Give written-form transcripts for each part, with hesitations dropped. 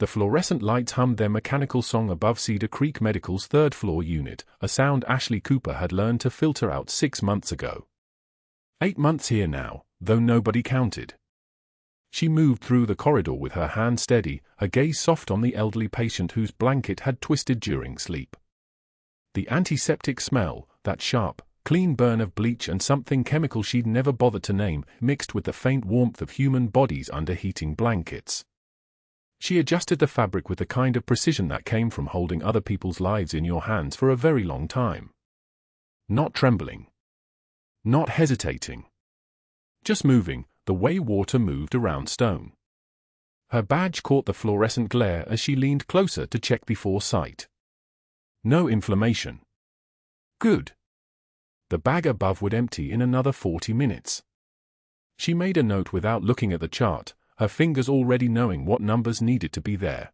The fluorescent lights hummed their mechanical song above Cedar Creek Medical's third-floor unit, a sound Ashley Cooper had learned to filter out 6 months ago. 8 months here now, though nobody counted. She moved through the corridor with her hand steady, her gaze soft on the elderly patient whose blanket had twisted during sleep. The antiseptic smell, that sharp, clean burn of bleach and something chemical she'd never bothered to name, mixed with the faint warmth of human bodies under heating blankets. She adjusted the fabric with the kind of precision that came from holding other people's lives in your hands for a very long time. Not trembling. Not hesitating. Just moving, the way water moved around stone. Her badge caught the fluorescent glare as she leaned closer to check the foresight. No inflammation. Good. The bag above would empty in another 40 minutes. She made a note without looking at the chart, her fingers already knowing what numbers needed to be there.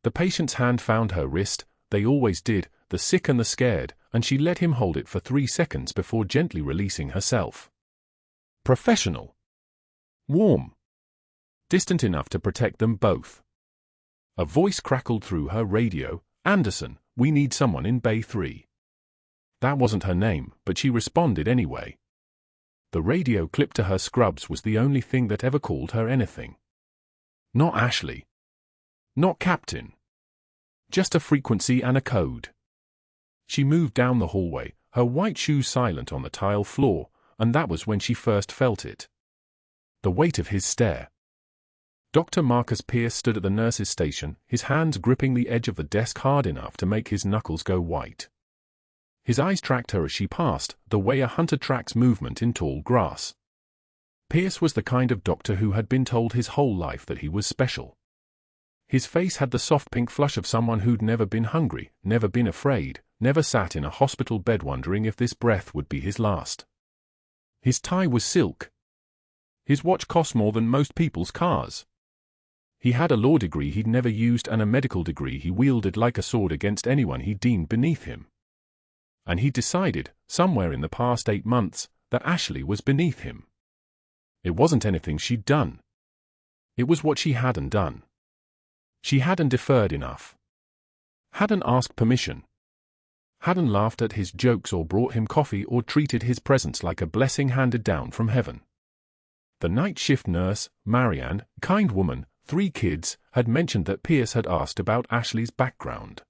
The patient's hand found her wrist, they always did, the sick and the scared, and she let him hold it for 3 seconds before gently releasing herself. Professional. Warm. Distant enough to protect them both. A voice crackled through her radio, "Anderson, we need someone in Bay 3. That wasn't her name, but she responded anyway. The radio clipped to her scrubs was the only thing that ever called her anything. Not Ashley. Not Captain. Just a frequency and a code. She moved down the hallway, her white shoes silent on the tile floor, and that was when she first felt it. The weight of his stare. Dr. Marcus Pierce stood at the nurse's station, his hands gripping the edge of the desk hard enough to make his knuckles go white. His eyes tracked her as she passed, the way a hunter tracks movement in tall grass. Pierce was the kind of doctor who had been told his whole life that he was special. His face had the soft pink flush of someone who'd never been hungry, never been afraid, never sat in a hospital bed wondering if this breath would be his last. His tie was silk. His watch cost more than most people's cars. He had a law degree he'd never used and a medical degree he wielded like a sword against anyone he deemed beneath him. And he decided, somewhere in the past 8 months, that Ashley was beneath him. It wasn't anything she'd done. It was what she hadn't done. She hadn't deferred enough. Hadn't asked permission. Hadn't laughed at his jokes or brought him coffee or treated his presence like a blessing handed down from heaven. The night shift nurse, Marianne, kind woman, 3 kids, had mentioned that Pierce had asked about Ashley's background.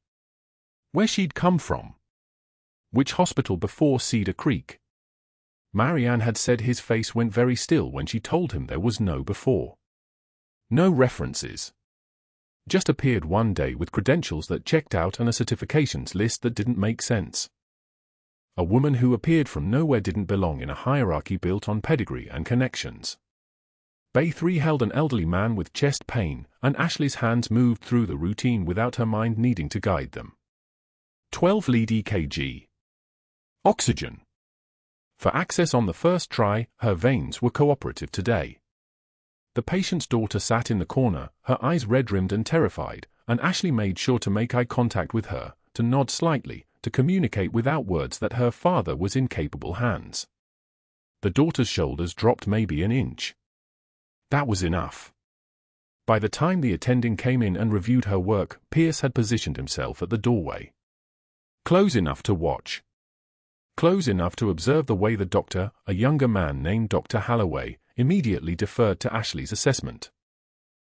Where she'd come from. Which hospital before Cedar Creek? Marianne had said his face went very still when she told him there was no before. No references. Just appeared one day with credentials that checked out and a certifications list that didn't make sense. A woman who appeared from nowhere didn't belong in a hierarchy built on pedigree and connections. Bay 3 held an elderly man with chest pain, and Ashley's hands moved through the routine without her mind needing to guide them. 12 lead EKG. Oxygen. For access on the first try, her veins were cooperative today. The patient's daughter sat in the corner, her eyes red-rimmed and terrified, and Ashley made sure to make eye contact with her, to nod slightly, to communicate without words that her father was in capable hands. The daughter's shoulders dropped maybe an inch. That was enough. By the time the attending came in and reviewed her work, Pierce had positioned himself at the doorway. Close enough to watch. Close enough to observe the way the doctor, a younger man named Dr. Holloway, immediately deferred to Ashley's assessment.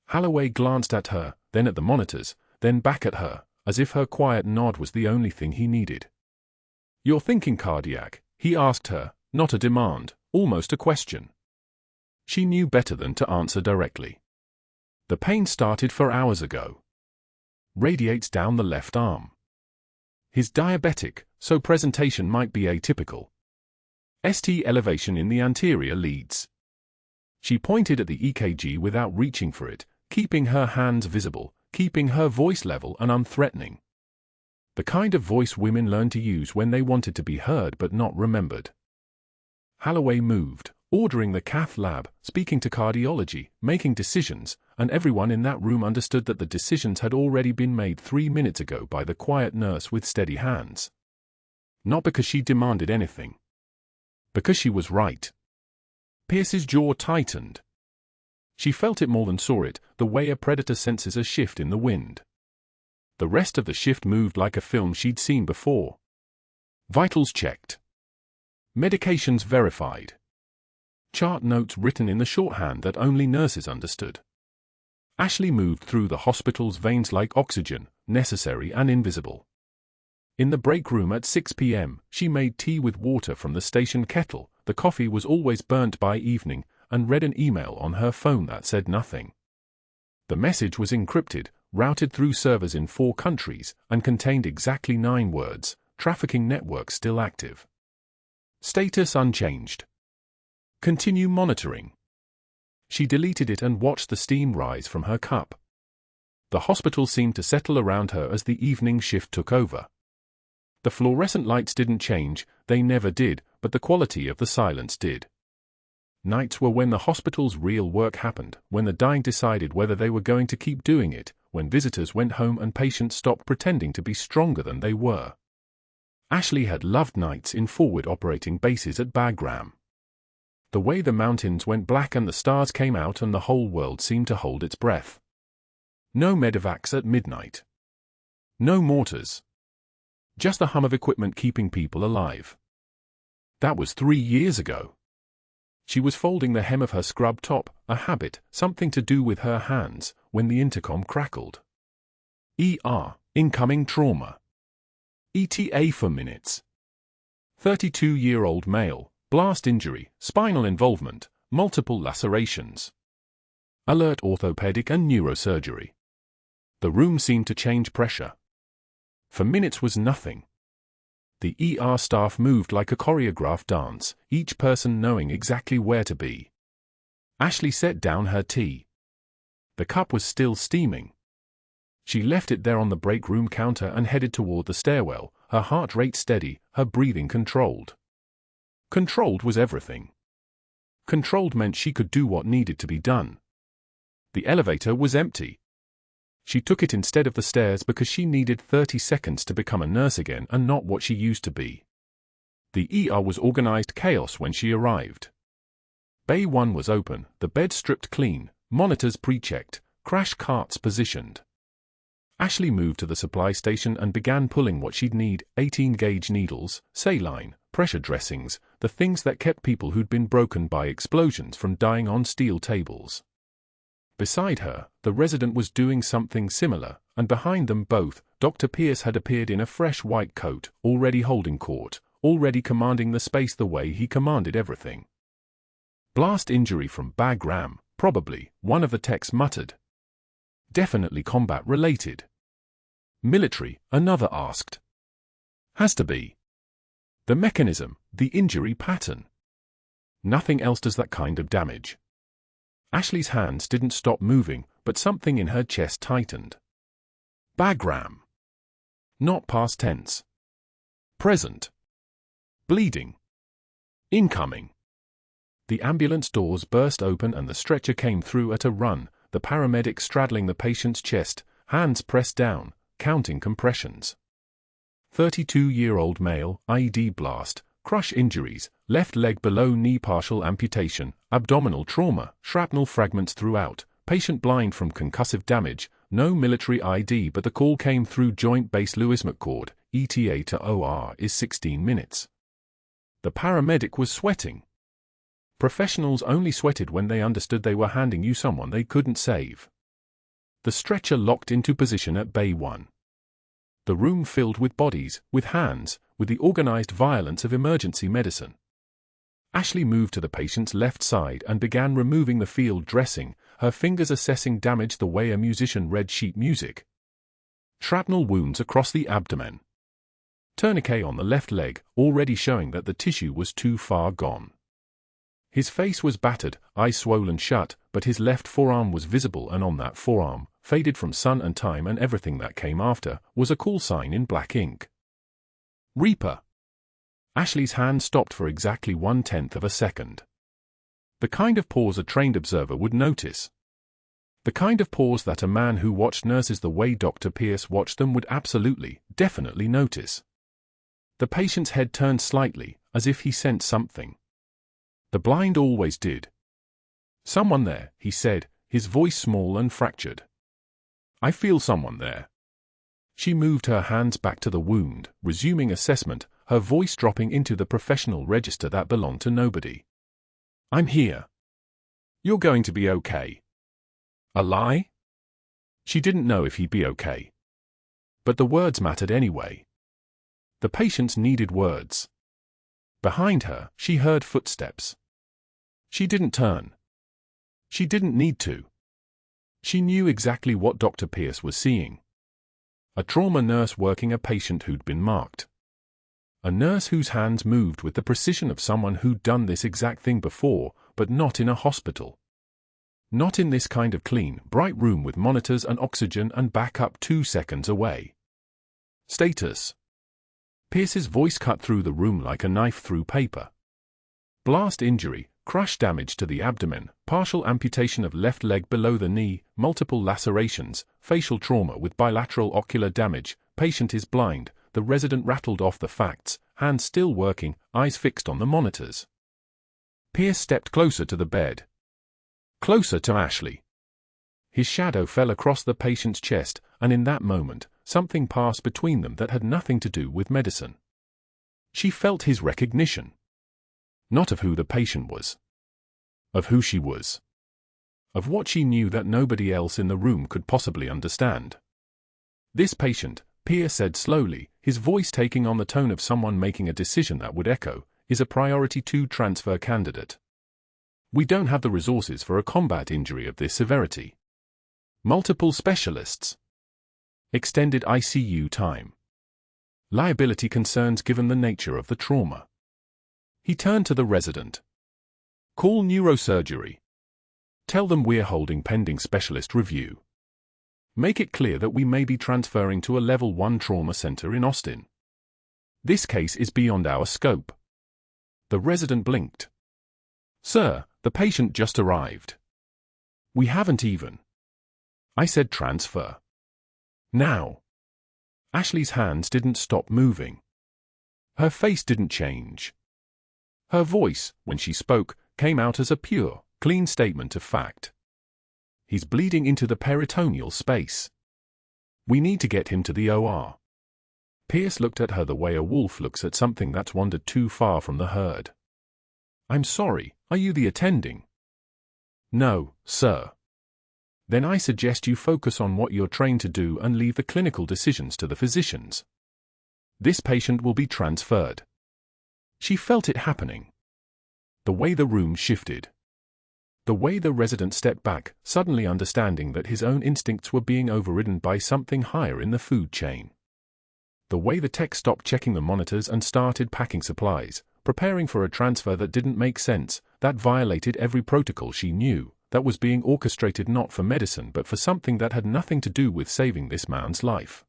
Holloway glanced at her, then at the monitors, then back at her, as if her quiet nod was the only thing he needed. "You're thinking cardiac?" he asked her, not a demand, almost a question. She knew better than to answer directly. The pain started 4 hours ago. Radiates down the left arm. He's diabetic, so presentation might be atypical. ST elevation in the anterior leads. She pointed at the EKG without reaching for it, keeping her hands visible, keeping her voice level and unthreatening. The kind of voice women learn to use when they wanted to be heard but not remembered. Holloway moved, ordering the cath lab, speaking to cardiology, making decisions, and everyone in that room understood that the decisions had already been made 3 minutes ago by the quiet nurse with steady hands. Not because she demanded anything. Because she was right. Pierce's jaw tightened. She felt it more than saw it, the way a predator senses a shift in the wind. The rest of the shift moved like a film she'd seen before. Vitals checked. Medications verified. Chart notes written in the shorthand that only nurses understood. Ashley moved through the hospital's veins like oxygen, necessary and invisible. In the break room at 6 p.m., she made tea with water from the station kettle. The coffee was always burnt by evening, and read an email on her phone that said nothing. The message was encrypted, routed through servers in 4 countries, and contained exactly 9 words: trafficking network still active. Status unchanged. Continue monitoring. She deleted it and watched the steam rise from her cup. The hospital seemed to settle around her as the evening shift took over. The fluorescent lights didn't change, they never did, but the quality of the silence did. Nights were when the hospital's real work happened, when the dying decided whether they were going to keep doing it, when visitors went home and patients stopped pretending to be stronger than they were. Ashley had loved nights in forward operating bases at Bagram. The way the mountains went black and the stars came out and the whole world seemed to hold its breath. No medevacs at midnight. No mortars. Just the hum of equipment keeping people alive. That was 3 years ago. She was folding the hem of her scrub top, a habit, something to do with her hands, when the intercom crackled. ER, incoming trauma. ETA for minutes. 32-year-old male, blast injury, spinal involvement, multiple lacerations. Alert orthopedic and neurosurgery. The room seemed to change pressure. For minutes was nothing. The ER staff moved like a choreographed dance, each person knowing exactly where to be. Ashley set down her tea. The cup was still steaming. She left it there on the break room counter and headed toward the stairwell, her heart rate steady, her breathing controlled. Controlled was everything. Controlled meant she could do what needed to be done. The elevator was empty. She took it instead of the stairs because she needed 30 seconds to become a nurse again and not what she used to be. The ER was organized chaos when she arrived. Bay 1 was open, the bed stripped clean, monitors pre-checked, crash carts positioned. Ashley moved to the supply station and began pulling what she'd need: 18-gauge needles, saline, pressure dressings, the things that kept people who'd been broken by explosions from dying on steel tables. Beside her, the resident was doing something similar, and behind them both, Dr. Pierce had appeared in a fresh white coat, already holding court, already commanding the space the way he commanded everything. Blast injury from Bagram, probably, one of the techs muttered. Definitely combat-related. Military, another asked. Has to be. The mechanism, the injury pattern. Nothing else does that kind of damage. Ashley's hands didn't stop moving, but something in her chest tightened. Bagram. Not past tense. Present. Bleeding. Incoming. The ambulance doors burst open and the stretcher came through at a run, the paramedic straddling the patient's chest, hands pressed down, counting compressions. 32-year-old male, IED blast, crush injuries, left leg below knee partial amputation, abdominal trauma, shrapnel fragments throughout, patient blind from concussive damage, no military ID but the call came through Joint Base Lewis McChord, ETA to OR is 16 minutes. The paramedic was sweating. Professionals only sweated when they understood they were handing you someone they couldn't save. The stretcher locked into position at Bay 1. The room filled with bodies, with hands, with the organized violence of emergency medicine. Ashley moved to the patient's left side and began removing the field dressing, her fingers assessing damage the way a musician read sheet music. Shrapnel wounds across the abdomen. Tourniquet on the left leg, already showing that the tissue was too far gone. His face was battered, eyes swollen shut, but his left forearm was visible, and on that forearm, faded from sun and time and everything that came after, was a call sign in black ink. Reaper. Ashley's hand stopped for exactly 1/10 of a second. The kind of pause a trained observer would notice. The kind of pause that a man who watched nurses the way Dr. Pierce watched them would absolutely, definitely notice. The patient's head turned slightly, as if he sensed something. The blind always did. "Someone there," he said, his voice small and fractured. "I feel someone there." She moved her hands back to the wound, resuming assessment, her voice dropping into the professional register that belonged to nobody. "I'm here. You're going to be okay." A lie? She didn't know if he'd be okay. But the words mattered anyway. The patients needed words. Behind her, she heard footsteps. She didn't turn. She didn't need to. She knew exactly what Dr. Pierce was seeing. A trauma nurse working a patient who'd been marked. A nurse whose hands moved with the precision of someone who'd done this exact thing before, but not in a hospital. Not in this kind of clean, bright room with monitors and oxygen and backup 2 seconds away. Status. Pierce's voice cut through the room like a knife through paper. Blast injury, crush damage to the abdomen, partial amputation of left leg below the knee, multiple lacerations, facial trauma with bilateral ocular damage, patient is blind. The resident rattled off the facts, hands still working, eyes fixed on the monitors. Pierce stepped closer to the bed. Closer to Ashley. His shadow fell across the patient's chest, and in that moment, something passed between them that had nothing to do with medicine. She felt his recognition. Not of who the patient was. Of who she was. Of what she knew that nobody else in the room could possibly understand. "This patient," Pierce said slowly, his voice taking on the tone of someone making a decision that would echo, "is a priority 2 transfer candidate. We don't have the resources for a combat injury of this severity. Multiple specialists. Extended ICU time. Liability concerns given the nature of the trauma." He turned to the resident. "Call neurosurgery. Tell them we're holding pending specialist review. Make it clear that we may be transferring to a level 1 trauma center in Austin. This case is beyond our scope." The resident blinked. "Sir, the patient just arrived. We haven't even." "I said transfer. Now." Ashley's hands didn't stop moving. Her face didn't change. Her voice, when she spoke, came out as a pure, clean statement of fact. "He's bleeding into the peritoneal space. We need to get him to the OR." Pierce looked at her the way a wolf looks at something that's wandered too far from the herd. "I'm sorry, are you the attending?" "No, sir." "Then I suggest you focus on what you're trained to do and leave the clinical decisions to the physicians. This patient will be transferred." She felt it happening. The way the room shifted. The way the resident stepped back, suddenly understanding that his own instincts were being overridden by something higher in the food chain. The way the tech stopped checking the monitors and started packing supplies, preparing for a transfer that didn't make sense, that violated every protocol she knew, that was being orchestrated not for medicine but for something that had nothing to do with saving this man's life.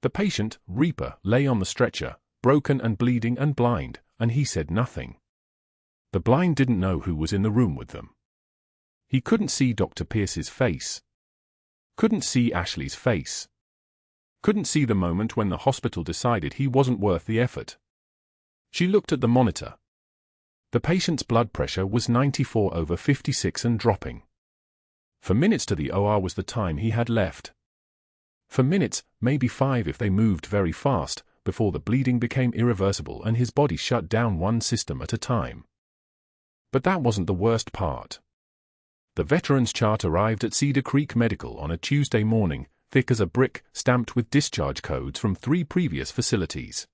The patient, Reaper, lay on the stretcher, broken and bleeding and blind, and he said nothing. The blind didn't know who was in the room with them. He couldn't see Dr. Pierce's face. Couldn't see Ashley's face. Couldn't see the moment when the hospital decided he wasn't worth the effort. She looked at the monitor. The patient's blood pressure was 94/56 and dropping. For minutes to the OR was the time he had left. For minutes, maybe 5 if they moved very fast, before the bleeding became irreversible and his body shut down one system at a time. But that wasn't the worst part. The veteran's chart arrived at Cedar Creek Medical on a Tuesday morning, thick as a brick, stamped with discharge codes from 3 previous facilities.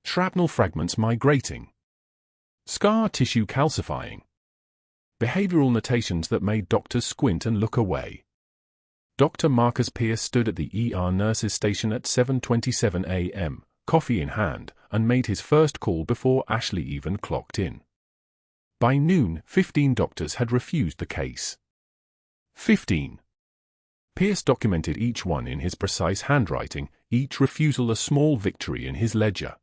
Shrapnel fragments migrating. Scar tissue calcifying. Behavioral notations that made doctors squint and look away. Dr. Marcus Pierce stood at the ER nurse's station at 7:27 a.m., coffee in hand, and made his first call before Ashley even clocked in. By noon, 15 doctors had refused the case. 15. Pierce documented each one in his precise handwriting, each refusal a small victory in his ledger.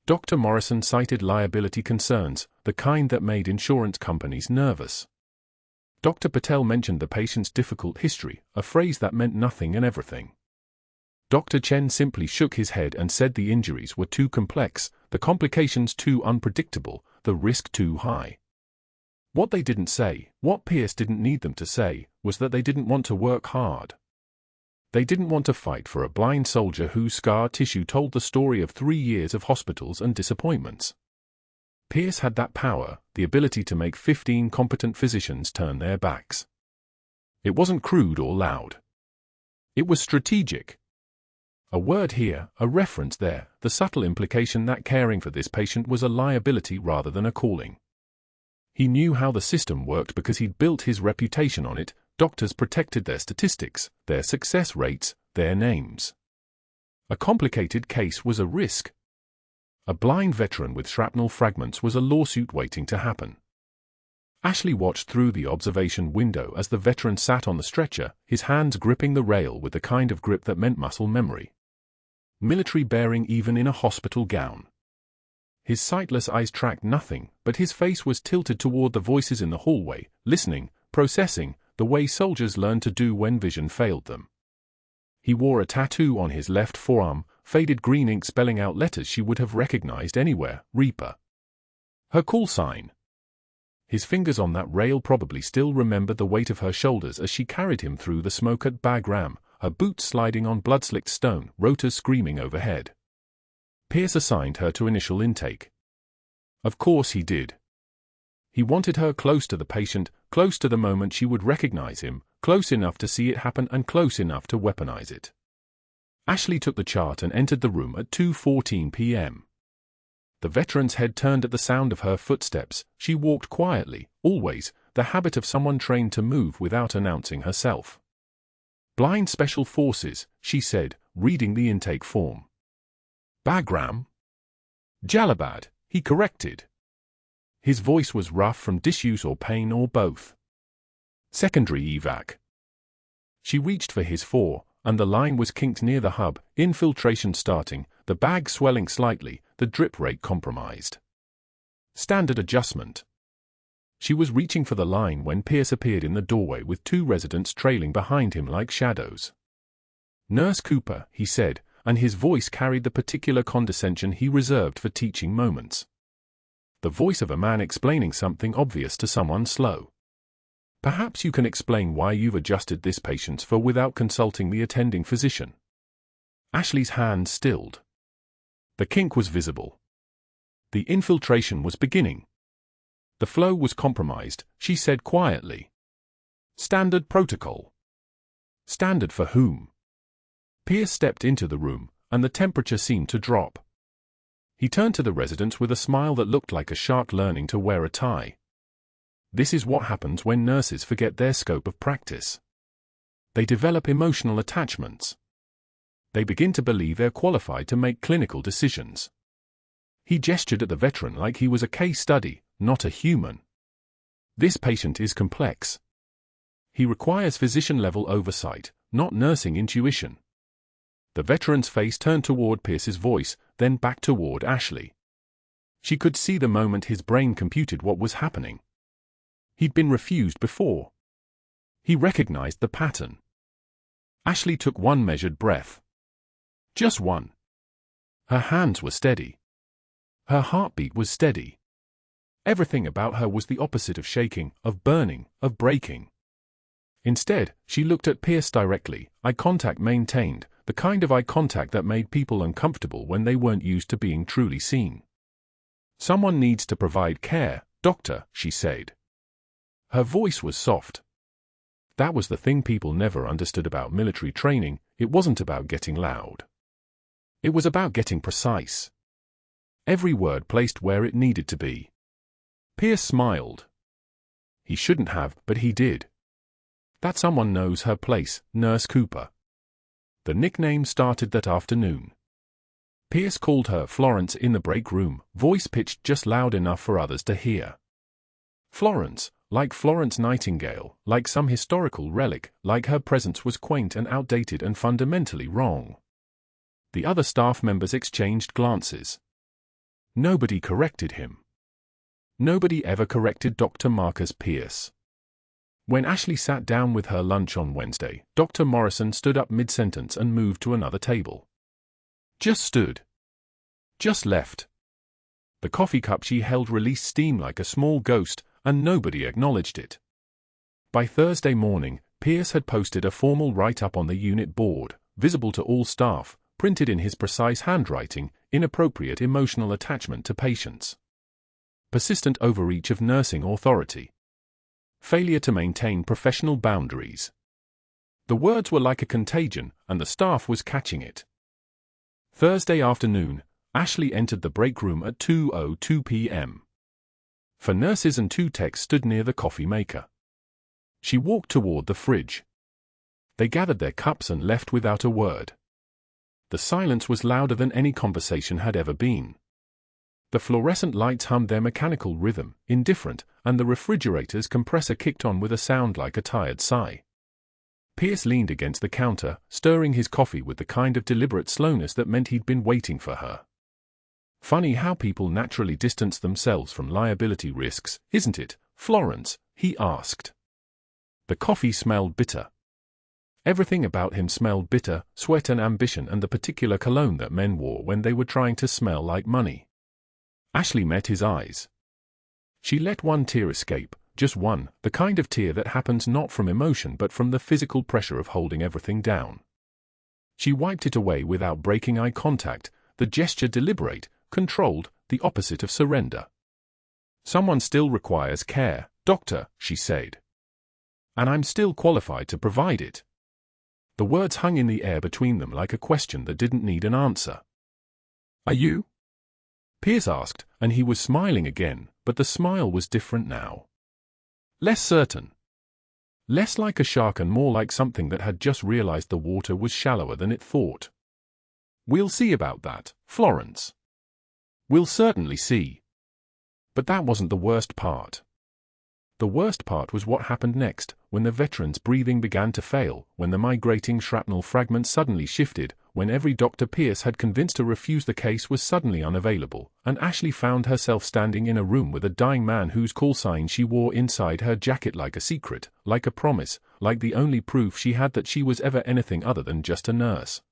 Dr. Morrison cited liability concerns, the kind that made insurance companies nervous. Dr. Patel mentioned the patient's difficult history, a phrase that meant nothing and everything. Dr. Chen simply shook his head and said the injuries were too complex, the complications too unpredictable, the risk too high. What they didn't say, what Pierce didn't need them to say, was that they didn't want to work hard. They didn't want to fight for a blind soldier whose scar tissue told the story of 3 years of hospitals and disappointments. Pierce had that power, the ability to make 15 competent physicians turn their backs. It wasn't crude or loud. It was strategic. A word here, a reference there, the subtle implication that caring for this patient was a liability rather than a calling. He knew how the system worked because he'd built his reputation on it. Doctors protected their statistics, their success rates, their names. A complicated case was a risk. A blind veteran with shrapnel fragments was a lawsuit waiting to happen. Ashley watched through the observation window as the veteran sat on the stretcher, his hands gripping the rail with the kind of grip that meant muscle memory. Military bearing even in a hospital gown. His sightless eyes tracked nothing, but his face was tilted toward the voices in the hallway, listening, processing, the way soldiers learn to do when vision failed them. He wore a tattoo on his left forearm, faded green ink spelling out letters she would have recognized anywhere, Reaper. Her call sign. His fingers on that rail probably still remembered the weight of her shoulders as she carried him through the smoke at Bagram, her boots sliding on blood-slicked stone, rotors screaming overhead. Pierce assigned her to initial intake. Of course he did. He wanted her close to the patient, close to the moment she would recognize him, close enough to see it happen and close enough to weaponize it. Ashley took the chart and entered the room at 2:14 p.m. The veteran's head turned at the sound of her footsteps. She walked quietly, always, the habit of someone trained to move without announcing herself. Blind Special Forces, she said, reading the intake form. Bagram? Jalabad, he corrected. His voice was rough from disuse or pain or both. Secondary evac. She reached for his 4, and the line was kinked near the hub, infiltration starting, the bag swelling slightly, the drip rate compromised. Standard adjustment. She was reaching for the line when Pierce appeared in the doorway with 2 residents trailing behind him like shadows. Nurse Cooper, he said, and his voice carried the particular condescension he reserved for teaching moments. The voice of a man explaining something obvious to someone slow. Perhaps you can explain why you've adjusted this patient's for without consulting the attending physician. Ashley's hand stilled. The kink was visible. The infiltration was beginning. The flow was compromised, she said quietly. Standard protocol. Standard for whom? Pierce stepped into the room, and the temperature seemed to drop. He turned to the residents with a smile that looked like a shark learning to wear a tie. This is what happens when nurses forget their scope of practice. They develop emotional attachments. They begin to believe they're qualified to make clinical decisions. He gestured at the veteran like he was a case study, not a human. This patient is complex. He requires physician-level oversight, not nursing intuition. The veteran's face turned toward Pierce's voice, then back toward Ashley. She could see the moment his brain computed what was happening. He'd been refused before. He recognized the pattern. Ashley took one measured breath. Just one. Her hands were steady. Her heartbeat was steady. Everything about her was the opposite of shaking, of burning, of breaking. Instead, she looked at Pierce directly, eye contact maintained, the kind of eye contact that made people uncomfortable when they weren't used to being truly seen. Someone needs to provide care, doctor, she said. Her voice was soft. That was the thing people never understood about military training. It wasn't about getting loud. It was about getting precise. Every word placed where it needed to be. Pierce smiled. He shouldn't have, but he did. That someone knows her place, Nurse Cooper. The nickname started that afternoon. Pierce called her Florence in the break room, voice pitched just loud enough for others to hear. Florence, like Florence Nightingale, like some historical relic, like her presence was quaint and outdated and fundamentally wrong. The other staff members exchanged glances. Nobody corrected him. Nobody ever corrected Dr. Marcus Pierce. When Ashley sat down with her lunch on Wednesday, Dr. Morrison stood up mid-sentence and moved to another table. Just stood. Just left. The coffee cup she held released steam like a small ghost, and nobody acknowledged it. By Thursday morning, Pierce had posted a formal write-up on the unit board, visible to all staff, printed in his precise handwriting, inappropriate emotional attachment to patients. Persistent overreach of nursing authority. Failure to maintain professional boundaries. The words were like a contagion, and the staff was catching it. Thursday afternoon, Ashley entered the break room at 2:02 p.m. Four nurses and 2 techs stood near the coffee maker. She walked toward the fridge. They gathered their cups and left without a word. The silence was louder than any conversation had ever been. The fluorescent lights hummed their mechanical rhythm, indifferent, and the refrigerator's compressor kicked on with a sound like a tired sigh. Pierce leaned against the counter, stirring his coffee with the kind of deliberate slowness that meant he'd been waiting for her. Funny how people naturally distance themselves from liability risks, isn't it, Florence? He asked. The coffee smelled bitter. Everything about him smelled bitter, sweat and ambition and the particular cologne that men wore when they were trying to smell like money. Ashley met his eyes. She let one tear escape, just one, the kind of tear that happens not from emotion but from the physical pressure of holding everything down. She wiped it away without breaking eye contact, the gesture deliberate, controlled, the opposite of surrender. "Someone still requires care, doctor," she said. "And I'm still qualified to provide it." The words hung in the air between them like a question that didn't need an answer. "Are you?" Pierce asked, and he was smiling again, but the smile was different now. Less certain. Less like a shark and more like something that had just realized the water was shallower than it thought. "We'll see about that, Florence. We'll certainly see." But that wasn't the worst part. The worst part was what happened next, when the veteran's breathing began to fail, when the migrating shrapnel fragment suddenly shifted, when every doctor Pierce had convinced to refuse the case was suddenly unavailable, and Ashley found herself standing in a room with a dying man whose call sign she wore inside her jacket like a secret, like a promise, like the only proof she had that she was ever anything other than just a nurse.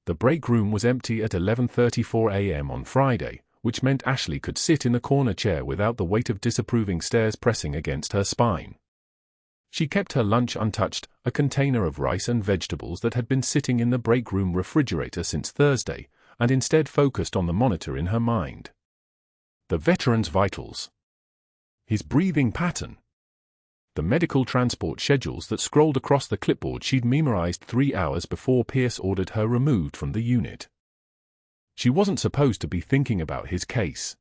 The break room was empty at 11:34 a.m. on Friday, which meant Ashley could sit in the corner chair without the weight of disapproving stares pressing against her spine. She kept her lunch untouched, a container of rice and vegetables that had been sitting in the break room refrigerator since Thursday, and instead focused on the monitor in her mind. The veteran's vitals. His breathing pattern. The medical transport schedules that scrolled across the clipboard she'd memorized 3 hours before Pierce ordered her removed from the unit. She wasn't supposed to be thinking about his case.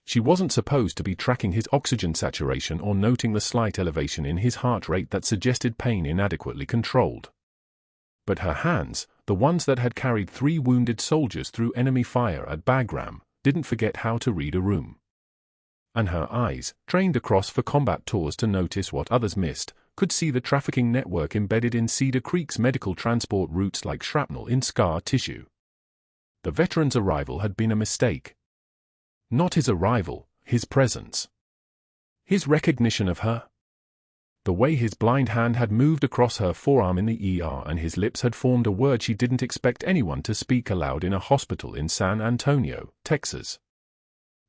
She wasn't supposed to be tracking his oxygen saturation or noting the slight elevation in his heart rate that suggested pain inadequately controlled. But her hands, the ones that had carried 3 wounded soldiers through enemy fire at Bagram, didn't forget how to read a room. And her eyes, trained across for combat tours to notice what others missed, could see the trafficking network embedded in Cedar Creek's medical transport routes like shrapnel in scar tissue. The veteran's arrival had been a mistake. Not his arrival, his presence. His recognition of her. The way his blind hand had moved across her forearm in the ER and his lips had formed a word she didn't expect anyone to speak aloud in a hospital in San Antonio, Texas.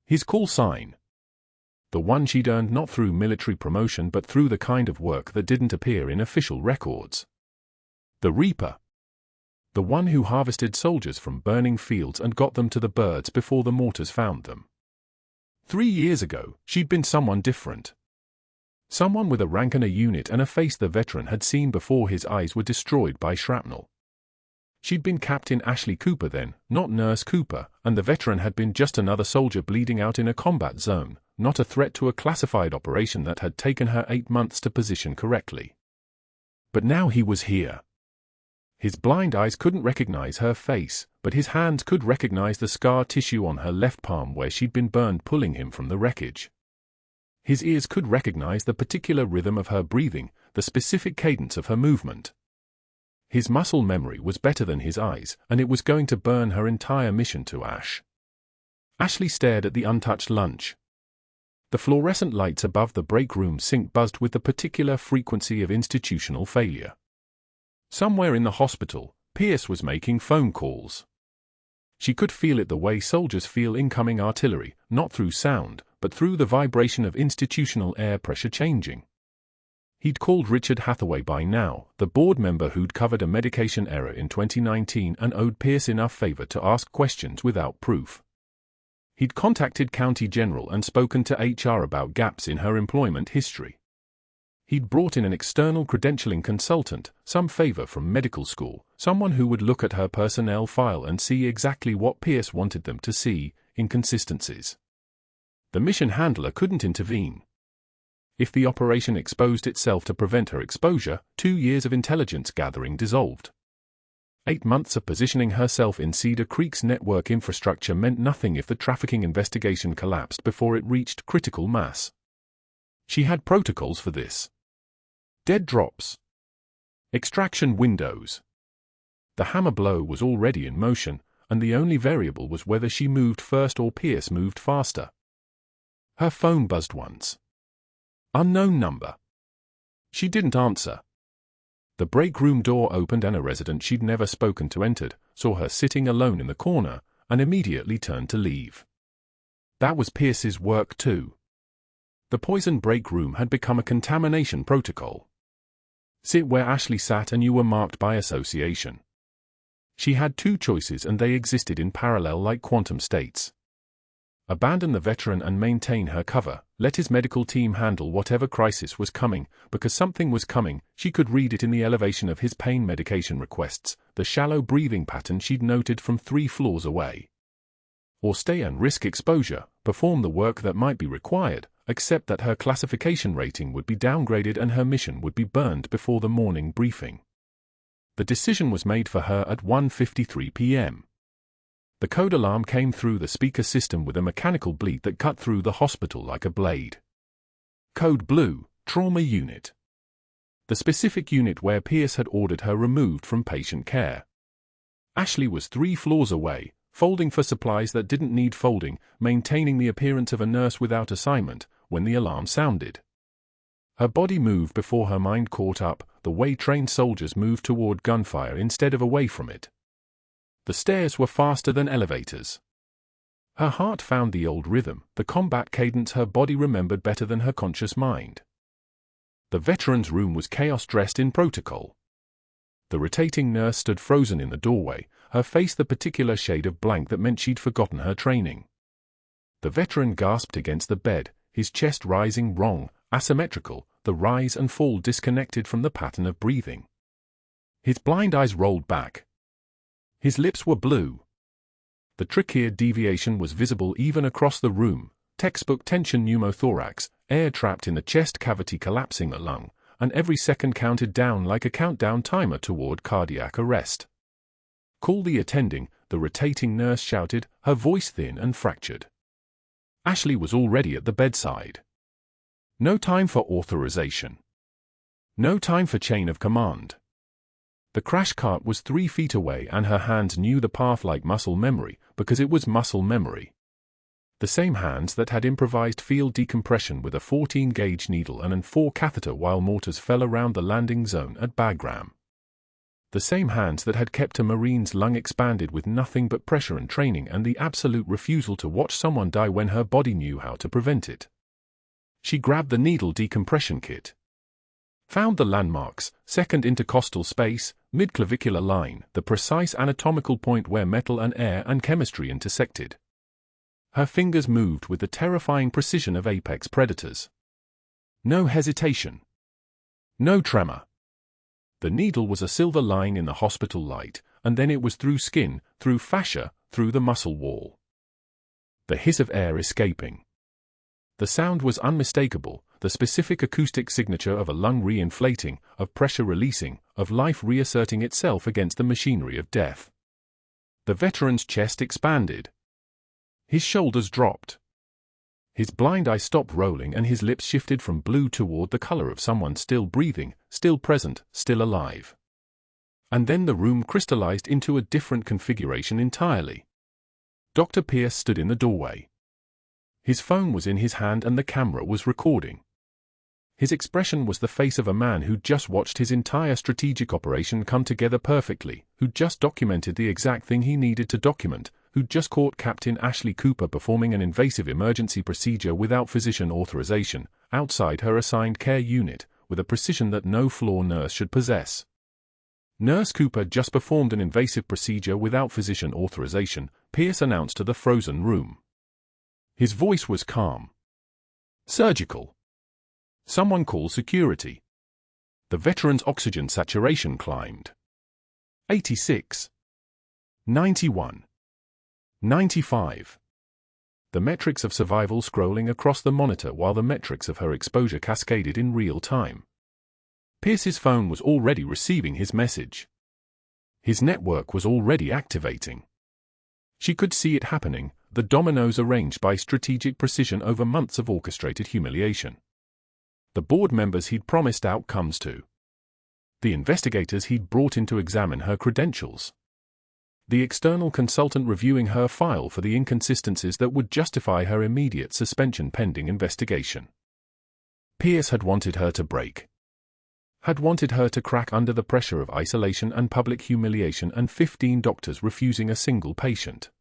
His call sign. The one she'd earned not through military promotion but through the kind of work that didn't appear in official records. The Reaper. The one who harvested soldiers from burning fields and got them to the birds before the mortars found them. 3 years ago, she'd been someone different. Someone with a rank in a unit and a face the veteran had seen before his eyes were destroyed by shrapnel. She'd been Captain Ashley Cooper then, not Nurse Cooper, and the veteran had been just another soldier bleeding out in a combat zone, not a threat to a classified operation that had taken her 8 months to position correctly. But now he was here. His blind eyes couldn't recognize her face, but his hands could recognize the scar tissue on her left palm where she'd been burned pulling him from the wreckage. His ears could recognize the particular rhythm of her breathing, the specific cadence of her movement. His muscle memory was better than his eyes, and it was going to burn her entire mission to ash. Ashley stared at the untouched lunch. The fluorescent lights above the break room sink buzzed with the particular frequency of institutional failure. Somewhere in the hospital, Pierce was making phone calls. She could feel it the way soldiers feel incoming artillery, not through sound, but through the vibration of institutional air pressure changing. He'd called Richard Hathaway by now, the board member who'd covered a medication error in 2019 and owed Pierce enough favor to ask questions without proof. He'd contacted County General and spoken to HR about gaps in her employment history. He'd brought in an external credentialing consultant, some favor from medical school, someone who would look at her personnel file and see exactly what Pierce wanted them to see, inconsistencies. The mission handler couldn't intervene. If the operation exposed itself to prevent her exposure, 2 years of intelligence gathering dissolved. 8 months of positioning herself in Cedar Creek's network infrastructure meant nothing if the trafficking investigation collapsed before it reached critical mass. She had protocols for this. Dead drops. Extraction windows. The hammer blow was already in motion, and the only variable was whether she moved first or Pierce moved faster. Her phone buzzed once. Unknown number. She didn't answer. The break room door opened and a resident she'd never spoken to entered, saw her sitting alone in the corner, and immediately turned to leave. That was Pierce's work too. The poison break room had become a contamination protocol. Sit where Ashley sat and you were marked by association. She had 2 choices and they existed in parallel like quantum states. Abandon the veteran and maintain her cover, let his medical team handle whatever crisis was coming, because something was coming, she could read it in the elevation of his pain medication requests, the shallow breathing pattern she'd noted from 3 floors away. Or stay and risk exposure, perform the work that might be required, except that her classification rating would be downgraded and her mission would be burned before the morning briefing. The decision was made for her at 1:53 p.m. The code alarm came through the speaker system with a mechanical bleat that cut through the hospital like a blade. Code Blue, Trauma Unit. The specific unit where Pierce had ordered her removed from patient care. Ashley was 3 floors away, folding for supplies that didn't need folding, maintaining the appearance of a nurse without assignment, when the alarm sounded. Her body moved before her mind caught up, the way trained soldiers move toward gunfire instead of away from it. The stairs were faster than elevators. Her heart found the old rhythm, the combat cadence her body remembered better than her conscious mind. The veteran's room was chaos dressed in protocol. The rotating nurse stood frozen in the doorway, her face the particular shade of blank that meant she'd forgotten her training. The veteran gasped against the bed, his chest rising wrong, asymmetrical, the rise and fall disconnected from the pattern of breathing. His blind eyes rolled back. His lips were blue. The trachea deviation was visible even across the room, textbook tension pneumothorax, air trapped in the chest cavity collapsing the lung, and every second counted down like a countdown timer toward cardiac arrest. Call the attending, the rotating nurse shouted, her voice thin and fractured. Ashley was already at the bedside. No time for authorization. No time for chain of command. The crash cart was 3 feet away and her hands knew the path like muscle memory, because it was muscle memory. The same hands that had improvised field decompression with a 14-gauge needle and an 4 catheter while mortars fell around the landing zone at Bagram. The same hands that had kept a Marine's lung expanded with nothing but pressure and training and the absolute refusal to watch someone die when her body knew how to prevent it. She grabbed the needle decompression kit. Found the landmarks, second intercostal space, mid-clavicular line, the precise anatomical point where metal and air and chemistry intersected. Her fingers moved with the terrifying precision of apex predators. No hesitation. No tremor. The needle was a silver line in the hospital light, and then it was through skin, through fascia, through the muscle wall. The hiss of air escaping. The sound was unmistakable, the specific acoustic signature of a lung re-inflating, of pressure releasing, of life reasserting itself against the machinery of death. The veteran's chest expanded. His shoulders dropped. His blind eye stopped rolling and his lips shifted from blue toward the color of someone still breathing, still present, still alive. And then the room crystallized into a different configuration entirely. Dr. Pierce stood in the doorway. His phone was in his hand and the camera was recording. His expression was the face of a man who'd just watched his entire strategic operation come together perfectly, who'd just documented the exact thing he needed to document, who'd just caught Captain Ashley Cooper performing an invasive emergency procedure without physician authorization, outside her assigned care unit, with a precision that no floor nurse should possess. Nurse Cooper just performed an invasive procedure without physician authorization, Pierce announced to the frozen room. His voice was calm. Surgical. Someone call security. The veteran's oxygen saturation climbed. 86. 91. 95. The metrics of survival scrolling across the monitor while the metrics of her exposure cascaded in real time. Pierce's phone was already receiving his message. His network was already activating. She could see it happening, the dominoes arranged by strategic precision over months of orchestrated humiliation. The board members he'd promised outcomes to. The investigators he'd brought in to examine her credentials. The external consultant reviewing her file for the inconsistencies that would justify her immediate suspension pending investigation. Pierce had wanted her to break. Had wanted her to crack under the pressure of isolation and public humiliation and 15 doctors refusing a single patient.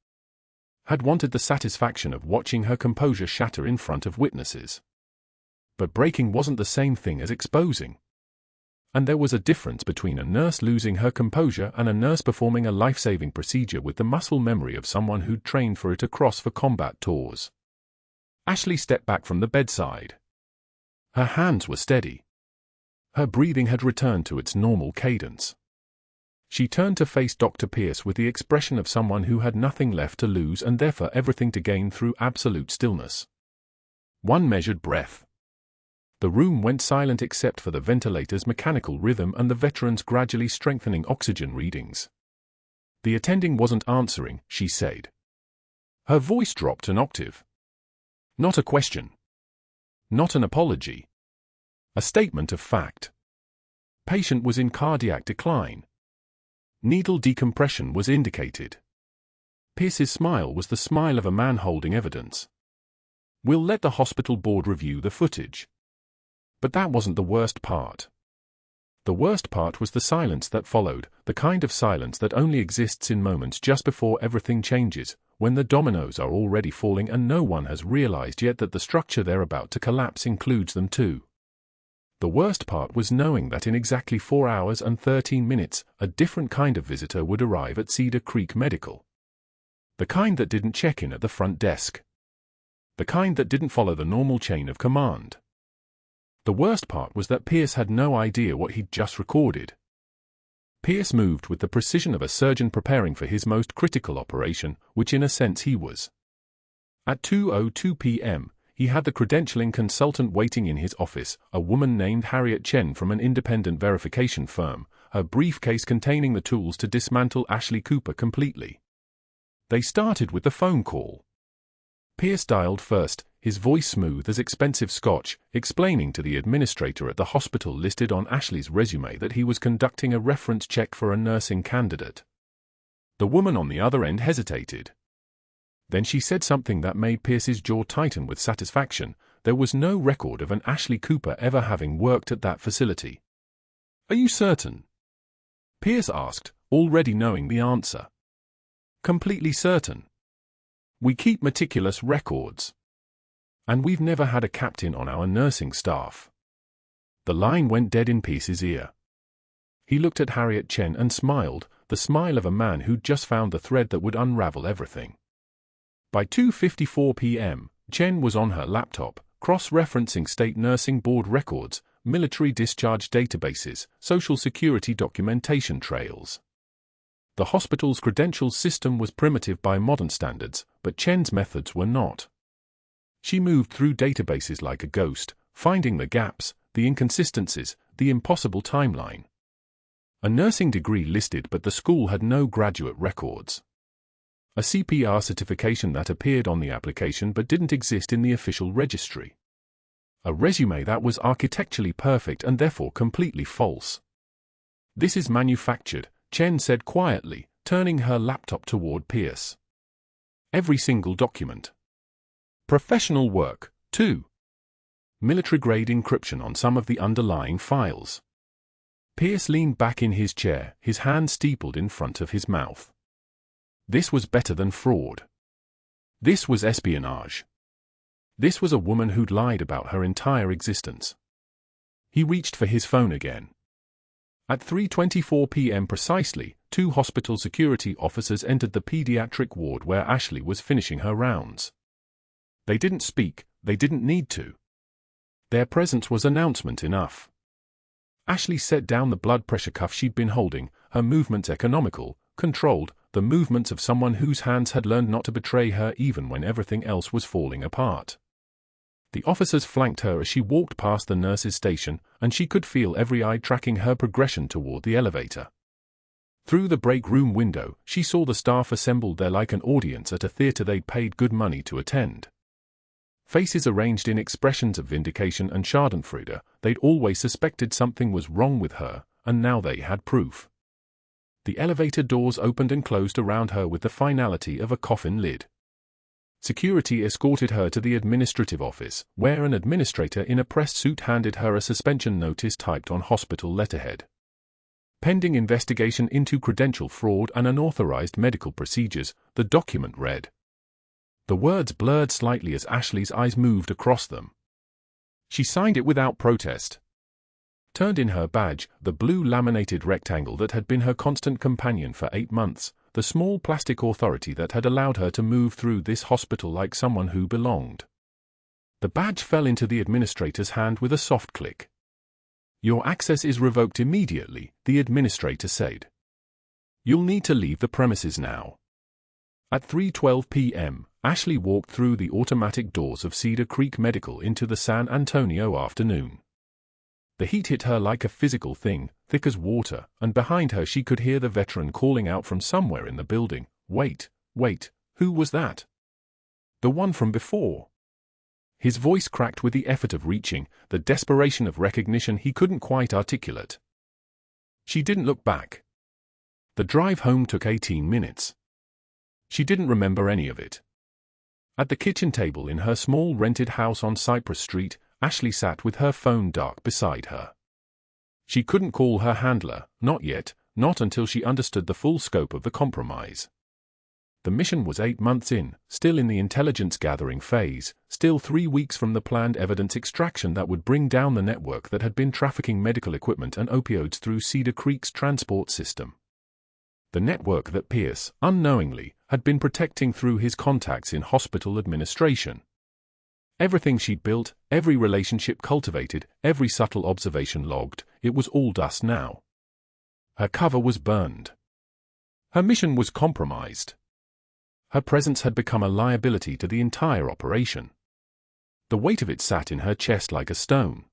Had wanted the satisfaction of watching her composure shatter in front of witnesses. But breaking wasn't the same thing as exposing. And there was a difference between a nurse losing her composure and a nurse performing a life-saving procedure with the muscle memory of someone who'd trained for it across for combat tours. Ashley stepped back from the bedside. Her hands were steady. Her breathing had returned to its normal cadence. She turned to face Dr. Pierce with the expression of someone who had nothing left to lose and therefore everything to gain through absolute stillness. One measured breath. The room went silent except for the ventilator's mechanical rhythm and the veteran's gradually strengthening oxygen readings. The attending wasn't answering, she said. Her voice dropped an octave. Not a question. Not an apology. A statement of fact. Patient was in cardiac decline. Needle decompression was indicated. Pierce's smile was the smile of a man holding evidence. We'll let the hospital board review the footage. But that wasn't the worst part. The worst part was the silence that followed, the kind of silence that only exists in moments just before everything changes, when the dominoes are already falling and no one has realized yet that the structure they're about to collapse includes them too. The worst part was knowing that in exactly 4 hours and 13 minutes, a different kind of visitor would arrive at Cedar Creek Medical. The kind that didn't check in at the front desk. The kind that didn't follow the normal chain of command. The worst part was that Pierce had no idea what he'd just recorded. Pierce moved with the precision of a surgeon preparing for his most critical operation, which in a sense he was. At 2:02 p.m., he had the credentialing consultant waiting in his office, a woman named Harriet Chen from an independent verification firm, her briefcase containing the tools to dismantle Ashley Cooper completely. They started with the phone call. Pierce dialed first, his voice smooth as expensive scotch, explaining to the administrator at the hospital listed on Ashley's resume that he was conducting a reference check for a nursing candidate. The woman on the other end hesitated. Then she said something that made Pierce's jaw tighten with satisfaction. There was no record of an Ashley Cooper ever having worked at that facility. Are you certain? Pierce asked, already knowing the answer. Completely certain. We keep meticulous records. And we've never had a captain on our nursing staff. The line went dead in Pierce's ear. He looked at Harriet Chen and smiled, the smile of a man who'd just found the thread that would unravel everything. By 2:54 p.m., Chen was on her laptop, cross-referencing state nursing board records, military discharge databases, social security documentation trails. The hospital's credentials system was primitive by modern standards, but Chen's methods were not. She moved through databases like a ghost, finding the gaps, the inconsistencies, the impossible timeline. A nursing degree listed, but the school had no graduate records. A CPR certification that appeared on the application but didn't exist in the official registry. A resume that was architecturally perfect and therefore completely false. This is manufactured, Chen said quietly, turning her laptop toward Pierce. Every single document. Professional work, too. Military-grade encryption on some of the underlying files. Pierce leaned back in his chair, his hand steepled in front of his mouth. This was better than fraud. This was espionage. This was a woman who'd lied about her entire existence. He reached for his phone again. At 3:24 p.m. precisely, 2 hospital security officers entered the pediatric ward where Ashley was finishing her rounds. They didn't speak, they didn't need to. Their presence was announcement enough. Ashley set down the blood pressure cuff she'd been holding, her movements economical, controlled, the movements of someone whose hands had learned not to betray her even when everything else was falling apart. The officers flanked her as she walked past the nurse's station, and she could feel every eye tracking her progression toward the elevator. Through the break room window, she saw the staff assembled there like an audience at a theater they'd paid good money to attend. Faces arranged in expressions of vindication and schadenfreude. They'd always suspected something was wrong with her, and now they had proof. The elevator doors opened and closed around her with the finality of a coffin lid. Security escorted her to the administrative office, where an administrator in a pressed suit handed her a suspension notice typed on hospital letterhead. Pending investigation into credential fraud and unauthorized medical procedures, the document read. The words blurred slightly as Ashley's eyes moved across them. She signed it without protest. Turned in her badge, the blue laminated rectangle that had been her constant companion for 8 months, the small plastic authority that had allowed her to move through this hospital like someone who belonged. The badge fell into the administrator's hand with a soft click. Your access is revoked immediately, the administrator said. You'll need to leave the premises now. At 3:12 p.m., Ashley walked through the automatic doors of Cedar Creek Medical into the San Antonio afternoon. The heat hit her like a physical thing, thick as water, and behind her she could hear the veteran calling out from somewhere in the building, "Wait, wait, who was that? The one from before." His voice cracked with the effort of reaching, the desperation of recognition he couldn't quite articulate. She didn't look back. The drive home took 18 minutes. She didn't remember any of it. At the kitchen table in her small rented house on Cypress Street, Ashley sat with her phone dark beside her. She couldn't call her handler, not yet, not until she understood the full scope of the compromise. The mission was 8 months in, still in the intelligence-gathering phase, still 3 weeks from the planned evidence extraction that would bring down the network that had been trafficking medical equipment and opioids through Cedar Creek's transport system. The network that Pierce, unknowingly, had been protecting through his contacts in hospital administration. Everything she'd built, every relationship cultivated, every subtle observation logged, it was all dust now. Her cover was burned. Her mission was compromised. Her presence had become a liability to the entire operation. The weight of it sat in her chest like a stone.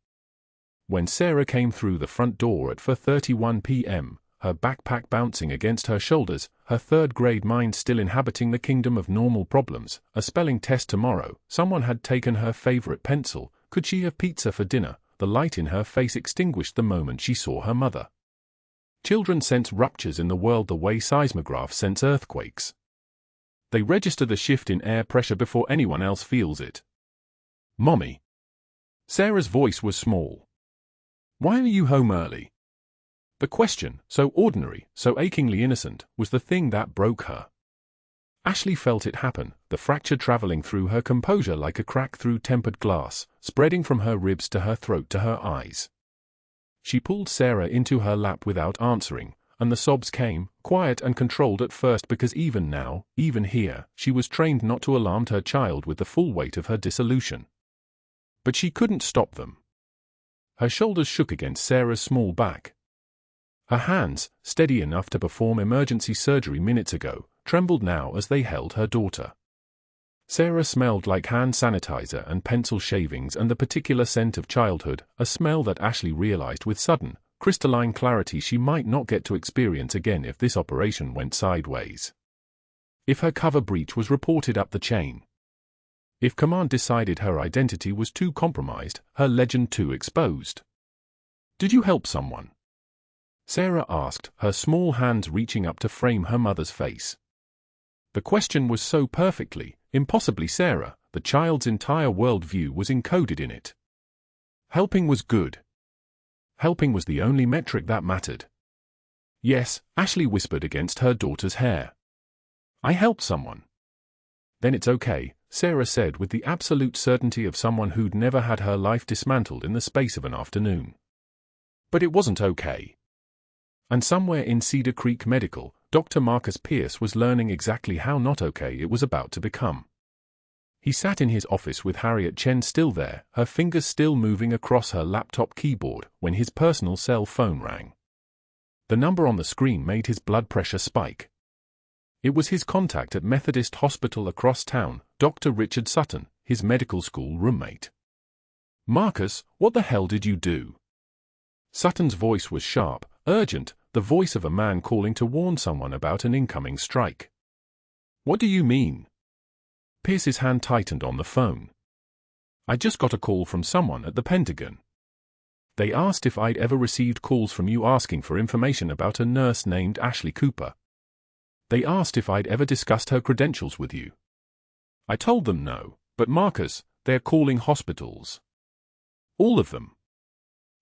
When Sarah came through the front door at 4:31 p.m., her backpack bouncing against her shoulders, her third-grade mind still inhabiting the kingdom of normal problems, a spelling test tomorrow, someone had taken her favorite pencil, could she have pizza for dinner, the light in her face extinguished the moment she saw her mother. Children sense ruptures in the world the way seismographs sense earthquakes. They register the shift in air pressure before anyone else feels it. "Mommy." Sarah's voice was small. "Why are you home early?" The question, so ordinary, so achingly innocent, was the thing that broke her. Ashley felt it happen, the fracture traveling through her composure like a crack through tempered glass, spreading from her ribs to her throat to her eyes. She pulled Sarah into her lap without answering, and the sobs came, quiet and controlled at first because even now, even here, she was trained not to alarm her child with the full weight of her dissolution. But she couldn't stop them. Her shoulders shook against Sarah's small back. Her hands, steady enough to perform emergency surgery minutes ago, trembled now as they held her daughter. Sarah smelled like hand sanitizer and pencil shavings and the particular scent of childhood, a smell that Ashley realized with sudden, crystalline clarity she might not get to experience again if this operation went sideways. If her cover breach was reported up the chain. If command decided her identity was too compromised, her legend too exposed. "Did you help someone?" Sarah asked, her small hands reaching up to frame her mother's face. The question was so perfectly, impossibly Sarah, the child's entire worldview was encoded in it. Helping was good. Helping was the only metric that mattered. "Yes," Ashley whispered against her daughter's hair. I helped someone. Then it's okay, Sarah said with the absolute certainty of someone who'd never had her life dismantled in the space of an afternoon. But it wasn't okay. And somewhere in Cedar Creek Medical, Dr. Marcus Pierce was learning exactly how not okay it was about to become. He sat in his office with Harriet Chen still there, her fingers still moving across her laptop keyboard, when his personal cell phone rang. The number on the screen made his blood pressure spike. It was his contact at Methodist Hospital across town, Dr. Richard Sutton, his medical school roommate. "Marcus, what the hell did you do?" Sutton's voice was sharp, urgent, the voice of a man calling to warn someone about an incoming strike. "What do you mean?" Pierce's hand tightened on the phone. "I just got a call from someone at the Pentagon. They asked if I'd ever received calls from you asking for information about a nurse named Ashley Cooper. They asked if I'd ever discussed her credentials with you. I told them no, but Marcus, they're calling hospitals. All of them.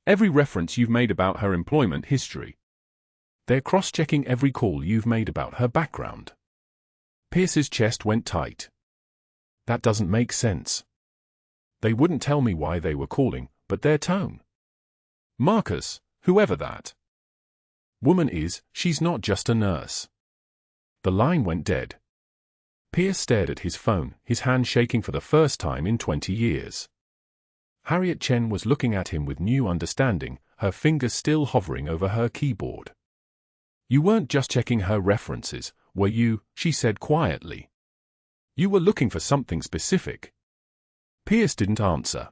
Every reference you've made about her employment history. They're cross-checking every call you've made about her background." Pierce's chest went tight. That doesn't make sense. They wouldn't tell me why they were calling, but their tone. "Marcus, whoever that woman is, she's not just a nurse." The line went dead. Pierce stared at his phone, his hand shaking for the first time in 20 years. Harriet Chen was looking at him with new understanding, her fingers still hovering over her keyboard. "You weren't just checking her references, were you?" she said quietly. "You were looking for something specific." Pierce didn't answer.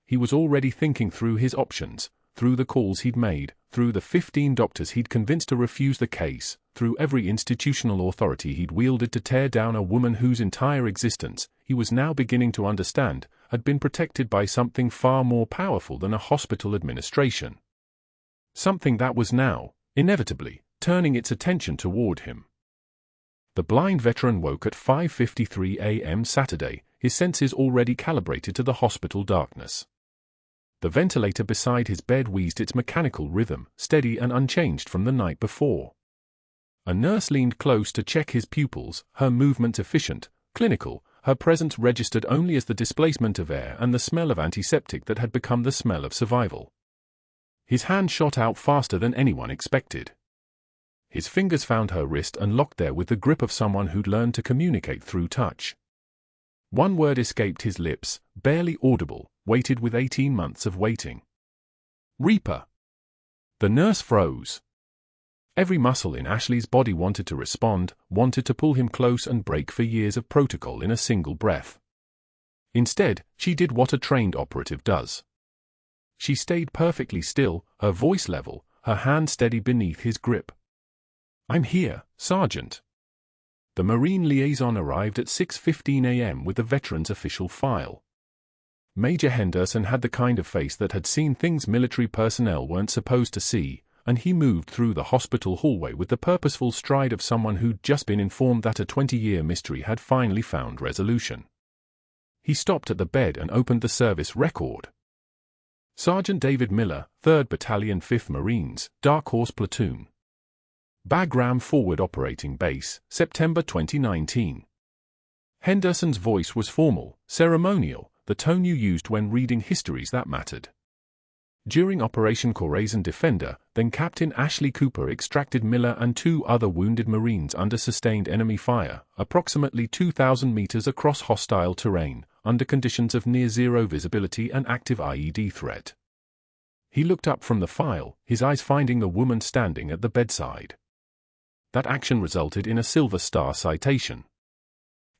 He was already thinking through his options, through the calls he'd made, through the 15 doctors he'd convinced to refuse the case, through every institutional authority he'd wielded to tear down a woman whose entire existence, he was now beginning to understand, had been protected by something far more powerful than a hospital administration. Something that was now, inevitably, turning its attention toward him. The blind veteran woke at 5:53 a.m. Saturday, his senses already calibrated to the hospital darkness. The ventilator beside his bed wheezed its mechanical rhythm, steady and unchanged from the night before. A nurse leaned close to check his pupils, her movements efficient, clinical, her presence registered only as the displacement of air and the smell of antiseptic that had become the smell of survival. His hand shot out faster than anyone expected. His fingers found her wrist and locked there with the grip of someone who'd learned to communicate through touch. One word escaped his lips, barely audible, weighted with 18 months of waiting. "Reaper." The nurse froze. Every muscle in Ashley's body wanted to respond, wanted to pull him close and break for years of protocol in a single breath. Instead, she did what a trained operative does. She stayed perfectly still, her voice level, her hand steady beneath his grip. "I'm here, Sergeant." The Marine liaison arrived at 6:15 a.m. with the veteran's official file. Major Henderson had the kind of face that had seen things military personnel weren't supposed to see, and he moved through the hospital hallway with the purposeful stride of someone who'd just been informed that a 20-year mystery had finally found resolution. He stopped at the bed and opened the service record. Sergeant David Miller, 3rd Battalion 5th Marines, Dark Horse Platoon. Bagram Forward Operating Base, September 2019. Henderson's voice was formal, ceremonial, the tone you used when reading histories that mattered. During Operation Corazon Defender, then Captain Ashley Cooper extracted Miller and 2 other wounded Marines under sustained enemy fire, approximately 2,000 meters across hostile terrain, under conditions of near-zero visibility and active IED threat. He looked up from the file, his eyes finding the woman standing at the bedside. That action resulted in a Silver Star citation.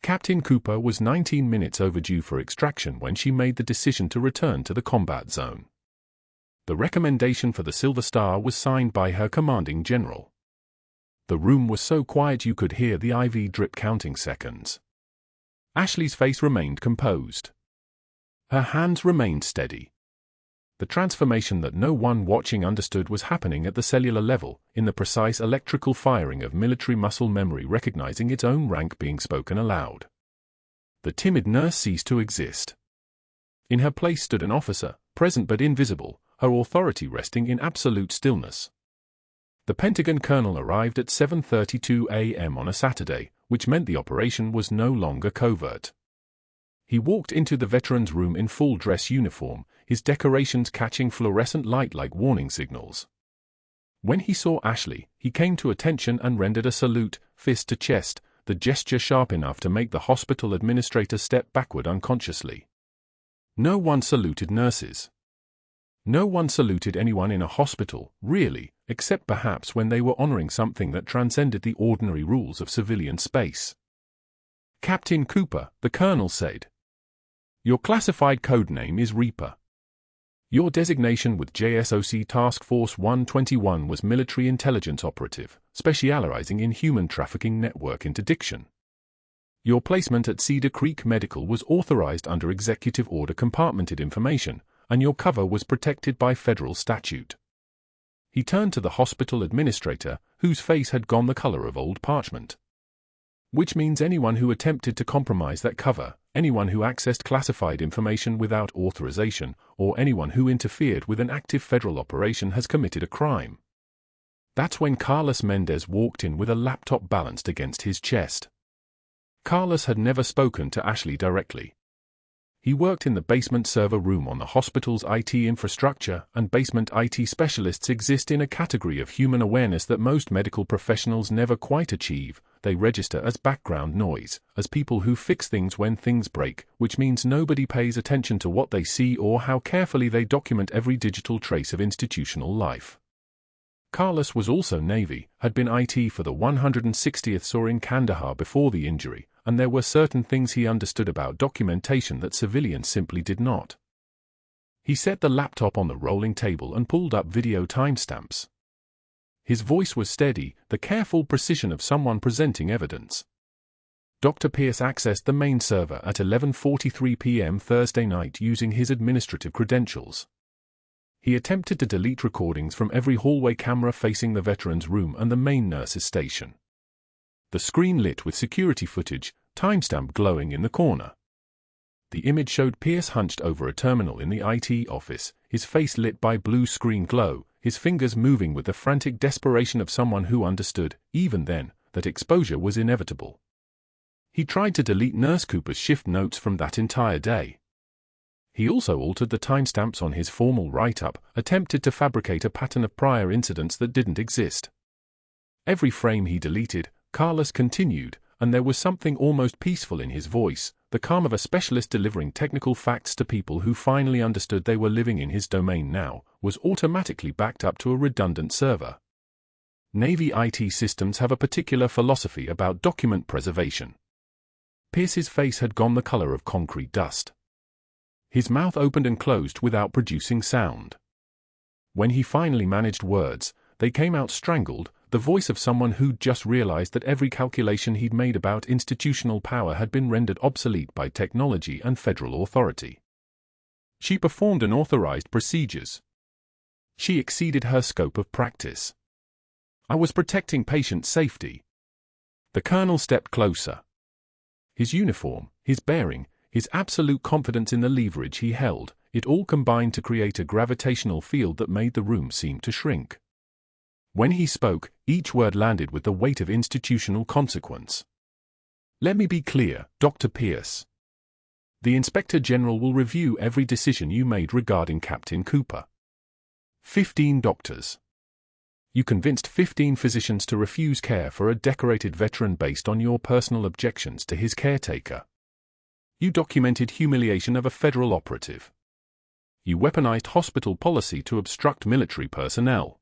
Captain Cooper was 19 minutes overdue for extraction when she made the decision to return to the combat zone. The recommendation for the Silver Star was signed by her commanding general. The room was so quiet you could hear the IV drip counting seconds. Ashley's face remained composed. Her hands remained steady. The transformation that no one watching understood was happening at the cellular level, in the precise electrical firing of military muscle memory recognizing its own rank being spoken aloud. The timid nurse ceased to exist. In her place stood an officer, present but invisible, her authority resting in absolute stillness. The Pentagon colonel arrived at 7:32 a.m. on a Saturday, which meant the operation was no longer covert. He walked into the veteran's room in full dress uniform, his decorations catching fluorescent light like warning signals. When he saw Ashley, he came to attention and rendered a salute, fist to chest, the gesture sharp enough to make the hospital administrator step backward unconsciously. No one saluted nurses. No one saluted anyone in a hospital, really, except perhaps when they were honoring something that transcended the ordinary rules of civilian space. "Captain Cooper," the colonel said. "Your classified code name is Reaper. Your designation with JSOC Task Force 121 was Military Intelligence Operative, specializing in human trafficking network interdiction. Your placement at Cedar Creek Medical was authorized under Executive Order Compartmented Information, and your cover was protected by federal statute." He turned to the hospital administrator, whose face had gone the color of old parchment. "Which means anyone who attempted to compromise that cover, anyone who accessed classified information without authorization, or anyone who interfered with an active federal operation has committed a crime." That's when Carlos Mendez walked in with a laptop balanced against his chest. Carlos had never spoken to Ashley directly. He worked in the basement server room on the hospital's IT infrastructure, and basement IT specialists exist in a category of human awareness that most medical professionals never quite achieve. They register as background noise, as people who fix things when things break, which means nobody pays attention to what they see or how carefully they document every digital trace of institutional life. Carlos was also Navy, had been IT for the 160th SOR in Kandahar before the injury, and there were certain things he understood about documentation that civilians simply did not. He set the laptop on the rolling table and pulled up video timestamps. His voice was steady, the careful precision of someone presenting evidence. Dr. Pierce accessed the main server at 11:43 p.m. Thursday night using his administrative credentials. He attempted to delete recordings from every hallway camera facing the veteran's room and the main nurse's station. The screen lit with security footage, timestamp glowing in the corner. The image showed Pierce hunched over a terminal in the IT office, his face lit by blue screen glow, his fingers moving with the frantic desperation of someone who understood, even then, that exposure was inevitable. He tried to delete Nurse Cooper's shift notes from that entire day. He also altered the timestamps on his formal write-up, attempted to fabricate a pattern of prior incidents that didn't exist. Every frame he deleted, Carlos continued, and there was something almost peaceful in his voice, the calm of a specialist delivering technical facts to people who finally understood they were living in his domain now, was automatically backed up to a redundant server. Navy IT systems have a particular philosophy about document preservation. Pierce's face had gone the color of concrete dust. His mouth opened and closed without producing sound. When he finally managed words, they came out strangled, the voice of someone who'd just realized that every calculation he'd made about institutional power had been rendered obsolete by technology and federal authority. She performed unauthorized procedures. She exceeded her scope of practice. I was protecting patient safety. The colonel stepped closer. His uniform, his bearing, his absolute confidence in the leverage he held, it all combined to create a gravitational field that made the room seem to shrink. When he spoke, each word landed with the weight of institutional consequence. "Let me be clear, Dr. Pierce. The Inspector General will review every decision you made regarding Captain Cooper. 15 doctors. You convinced 15 physicians to refuse care for a decorated veteran based on your personal objections to his caretaker. You documented humiliation of a federal operative. You weaponized hospital policy to obstruct military personnel."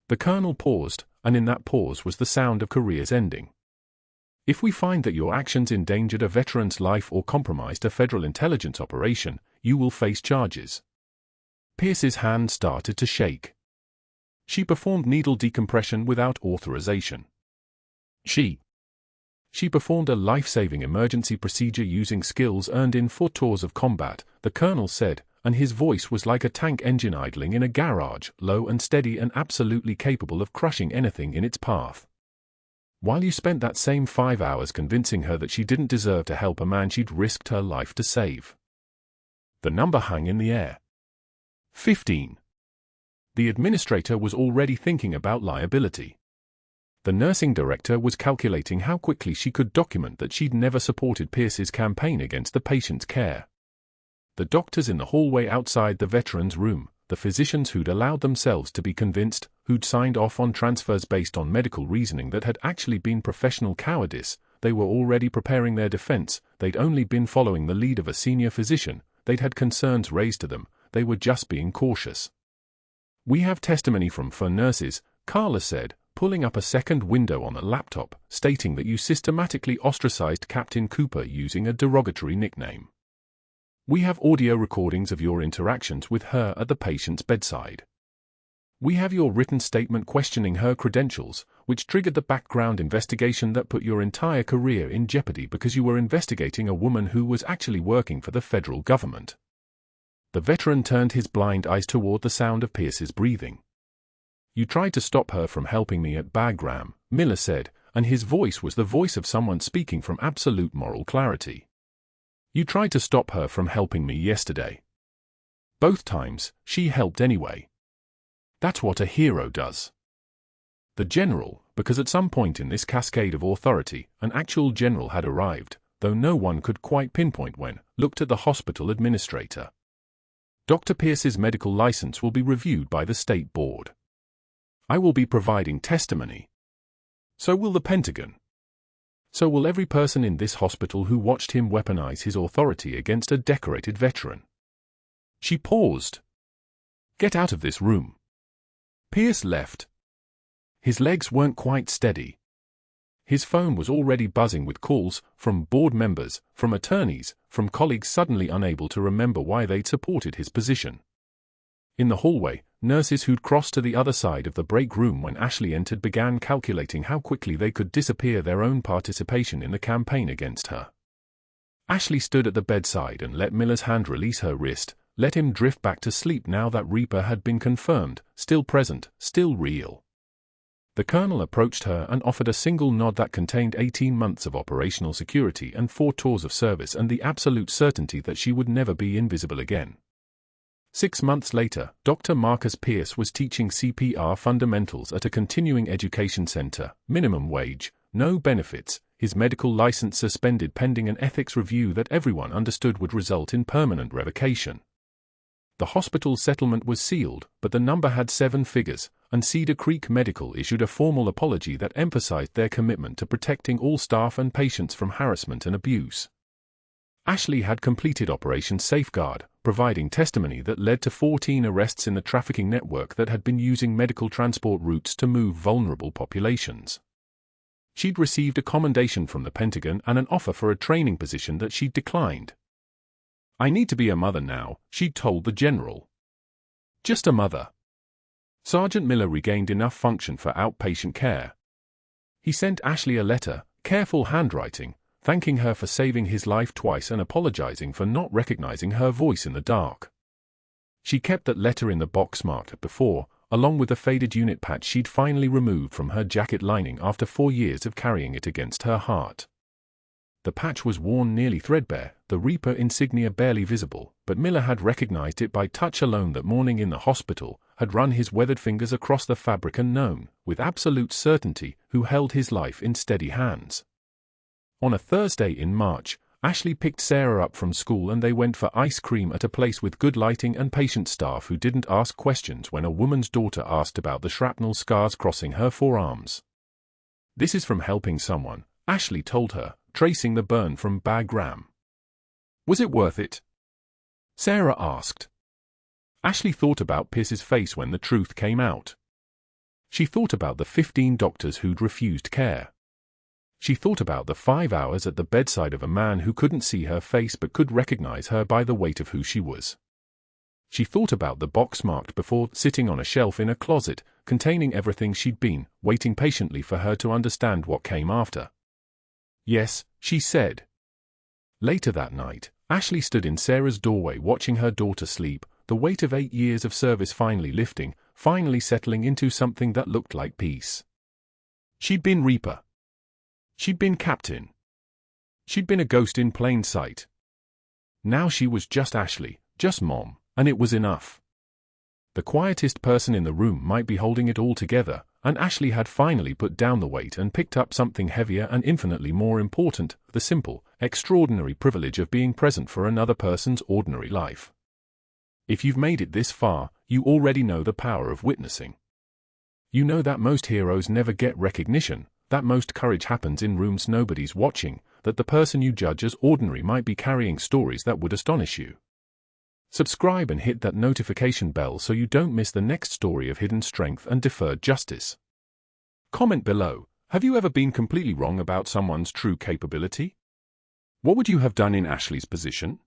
The colonel paused, and in that pause was the sound of careers ending. "If we find that your actions endangered a veteran's life or compromised a federal intelligence operation, you will face charges." Pierce's hand started to shake. She performed needle decompression without authorization. She performed a life-saving emergency procedure using skills earned in 4 tours of combat, the colonel said, and his voice was like a tank engine idling in a garage, low and steady and absolutely capable of crushing anything in its path. While you spent that same 5 hours convincing her that she didn't deserve to help a man she'd risked her life to save. The number hung in the air. 15. The administrator was already thinking about liability. The nursing director was calculating how quickly she could document that she'd never supported Pierce's campaign against the patient's care. The doctors in the hallway outside the veterans' room, the physicians who'd allowed themselves to be convinced, who'd signed off on transfers based on medical reasoning that had actually been professional cowardice, they were already preparing their defense. They'd only been following the lead of a senior physician. They'd had concerns raised to them. They were just being cautious. "We have testimony from 4 nurses," Carla said, pulling up a second window on the laptop, stating that you systematically ostracized Captain Cooper using a derogatory nickname. "We have audio recordings of your interactions with her at the patient's bedside. We have your written statement questioning her credentials, which triggered the background investigation that put your entire career in jeopardy because you were investigating a woman who was actually working for the federal government." The veteran turned his blind eyes toward the sound of Pierce's breathing. "You tried to stop her from helping me at Bagram," Miller said, and his voice was the voice of someone speaking from absolute moral clarity. "You tried to stop her from helping me yesterday. Both times, she helped anyway. That's what a hero does." The general, because at some point in this cascade of authority, an actual general had arrived, though no one could quite pinpoint when, looked at the hospital administrator. "Dr. Pierce's medical license will be reviewed by the state board. I will be providing testimony. So will the Pentagon. So will every person in this hospital who watched him weaponize his authority against a decorated veteran." She paused. "Get out of this room." Pierce left. His legs weren't quite steady. His phone was already buzzing with calls from board members, from attorneys, from colleagues suddenly unable to remember why they'd supported his position. In the hallway, nurses who'd crossed to the other side of the break room when Ashley entered began calculating how quickly they could disappear their own participation in the campaign against her. Ashley stood at the bedside and let Miller's hand release her wrist, let him drift back to sleep now that Reaper had been confirmed, still present, still real. The colonel approached her and offered a single nod that contained 18 months of operational security and 4 tours of service and the absolute certainty that she would never be invisible again. 6 months later, Dr. Marcus Pierce was teaching CPR fundamentals at a continuing education center, minimum wage, no benefits, his medical license suspended pending an ethics review that everyone understood would result in permanent revocation. The hospital settlement was sealed, but the number had 7 figures, and Cedar Creek Medical issued a formal apology that emphasized their commitment to protecting all staff and patients from harassment and abuse. Ashley had completed Operation Safeguard, providing testimony that led to 14 arrests in the trafficking network that had been using medical transport routes to move vulnerable populations. She'd received a commendation from the Pentagon and an offer for a training position that she'd declined. "I need to be a mother now," she'd told the general. "Just a mother." Sergeant Miller regained enough function for outpatient care. He sent Ashley a letter, careful handwriting, thanking her for saving his life twice and apologizing for not recognizing her voice in the dark. She kept that letter in the box marked before, along with the faded unit patch she'd finally removed from her jacket lining after 4 years of carrying it against her heart. The patch was worn nearly threadbare, the Reaper insignia barely visible, but Miller had recognized it by touch alone that morning in the hospital, had run his weathered fingers across the fabric and known, with absolute certainty, who held his life in steady hands. On a Thursday in March, Ashley picked Sarah up from school and they went for ice cream at a place with good lighting and patient staff who didn't ask questions when a woman's daughter asked about the shrapnel scars crossing her forearms. "This is from helping someone," Ashley told her, tracing the burn from Bagram. "Was it worth it?" Sarah asked. Ashley thought about Pierce's face when the truth came out. She thought about the 15 doctors who'd refused care. She thought about the 5 hours at the bedside of a man who couldn't see her face but could recognize her by the weight of who she was. She thought about the box marked before sitting on a shelf in a closet, containing everything she'd been, waiting patiently for her to understand what came after. "Yes," she said. Later that night, Ashley stood in Sarah's doorway watching her daughter sleep, the weight of 8 years of service finally lifting, finally settling into something that looked like peace. She'd been Reaper. She'd been Captain. She'd been a ghost in plain sight. Now she was just Ashley, just Mom, and it was enough. The quietest person in the room might be holding it all together, And Ashley had finally put down the weight and picked up something heavier and infinitely more important, the simple, extraordinary privilege of being present for another person's ordinary life. If you've made it this far, you already know the power of witnessing. You know that most heroes never get recognition, that most courage happens in rooms nobody's watching, that the person you judge as ordinary might be carrying stories that would astonish you. Subscribe and hit that notification bell so you don't miss the next story of hidden strength and deferred justice. Comment below, have you ever been completely wrong about someone's true capability? What would you have done in Ashley's position?